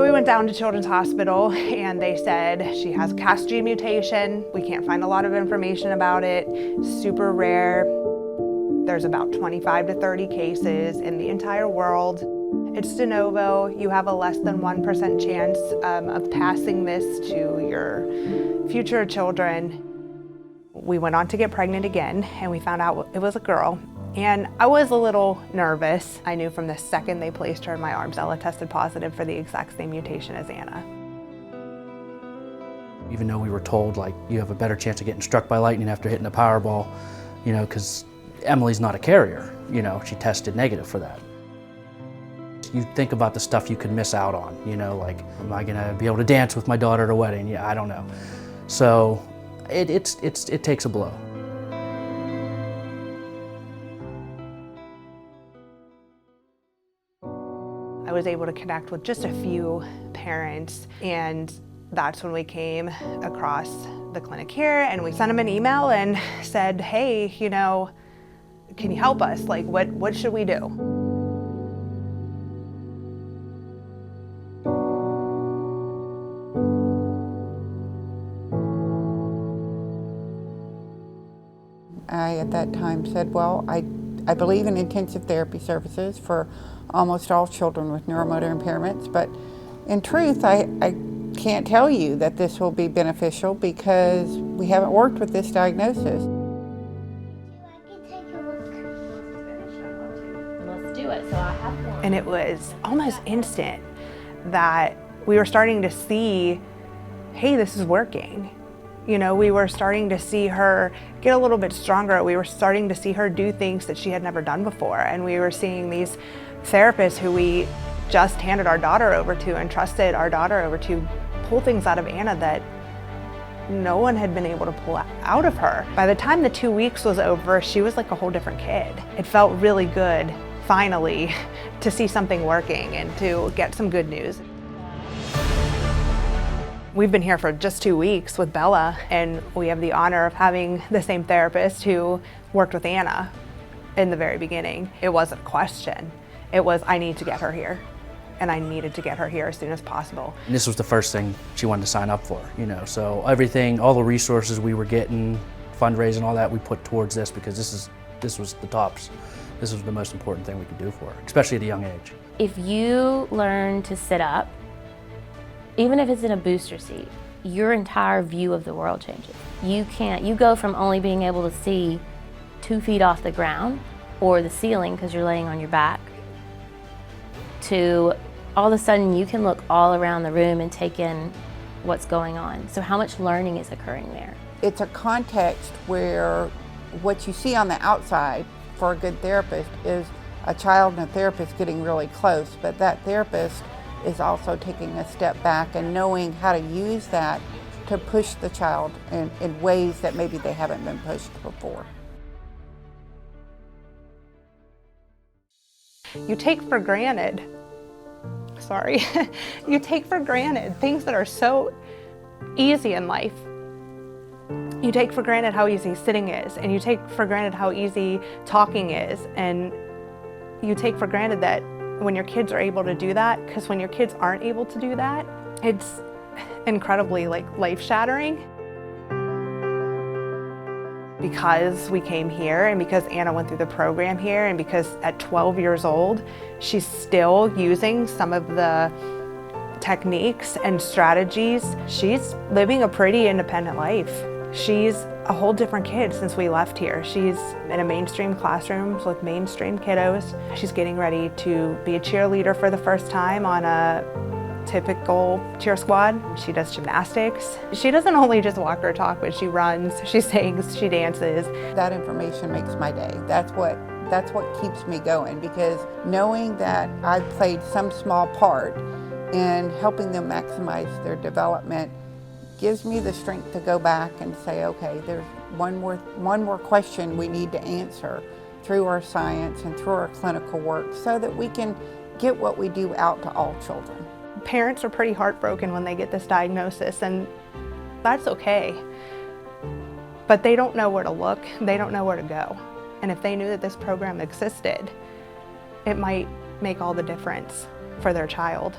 So we went down to Children's Hospital and they said she has Cas-G mutation. We can't find a lot of information about it. Super rare. There's about 25 to 30 cases in the entire world. It's de novo. You have a less than 1% chance of passing this to your future children. We went on to get pregnant again and we found out it was a girl. And I was a little nervous. I knew from the second they placed her in my arms, Ella tested positive for the exact same mutation as Anna. Even though we were told, like, you have a better chance of getting struck by lightning after hitting a Powerball, you know, because Emily's not a carrier, you know, she tested negative for that. You think about the stuff you could miss out on, you know, like, am I gonna be able to dance with my daughter at a wedding? Yeah, I don't know. So it takes a blow. I was able to connect with just a few parents, and that's when we came across the clinic here, and we sent them an email and said, hey, you know, can you help us? Like, what should we do? I at that time said, well, I believe in intensive therapy services for almost all children with neuromotor impairments, but in truth, I can't tell you that this will be beneficial because we haven't worked with this diagnosis. Let's do it. So I have one. And it was almost instant that we were starting to see, hey, this is working. You know, we were starting to see her get a little bit stronger. We were starting to see her do things that she had never done before. And we were seeing these therapists who we just handed our daughter over to and trusted our daughter over to pull things out of Anna that no one had been able to pull out of her. By the time the 2 weeks was over, she was like a whole different kid. It felt really good, finally, to see something working and to get some good news. We've been here for just 2 weeks with Bella, and we have the honor of having the same therapist who worked with Anna in the very beginning. It wasn't a question. It was, I need to get her here, and I needed to get her here as soon as possible. And this was the first thing she wanted to sign up for, you know, so everything, all the resources we were getting, fundraising, all that, we put towards this because this was the tops. This was the most important thing we could do for her, especially at a young age. If you learn to sit up, even if it's in a booster seat, your entire view of the world changes. You go from only being able to see 2 feet off the ground or the ceiling because you're laying on your back, to all of a sudden you can look all around the room and take in what's going on. So how much learning is occurring there? It's a context where what you see on the outside for a good therapist is a child and a therapist getting really close, but that therapist is also taking a step back and knowing how to use that to push the child in ways that maybe they haven't been pushed before. You take for granted, you take for granted things that are so easy in life. You take for granted how easy sitting is, and you take for granted how easy talking is, and you take for granted that when your kids are able to do that, because when your kids aren't able to do that, it's incredibly life-shattering. Because we came here and because Anna went through the program here and because at 12 years old, she's still using some of the techniques and strategies. She's living a pretty independent life. She's a whole different kid since we left here. She's in a mainstream classroom with mainstream kiddos. She's getting ready to be a cheerleader for the first time on a typical cheer squad. She does gymnastics. She doesn't only just walk or talk, but she runs, she sings, she dances. That information makes my day. That's what keeps me going, because knowing that I've played some small part in helping them maximize their development gives me the strength to go back and say, okay, there's one more question we need to answer through our science and through our clinical work so that we can get what we do out to all children. Parents are pretty heartbroken when they get this diagnosis, and that's okay. But they don't know where to look, they don't know where to go. And if they knew that this program existed, it might make all the difference for their child.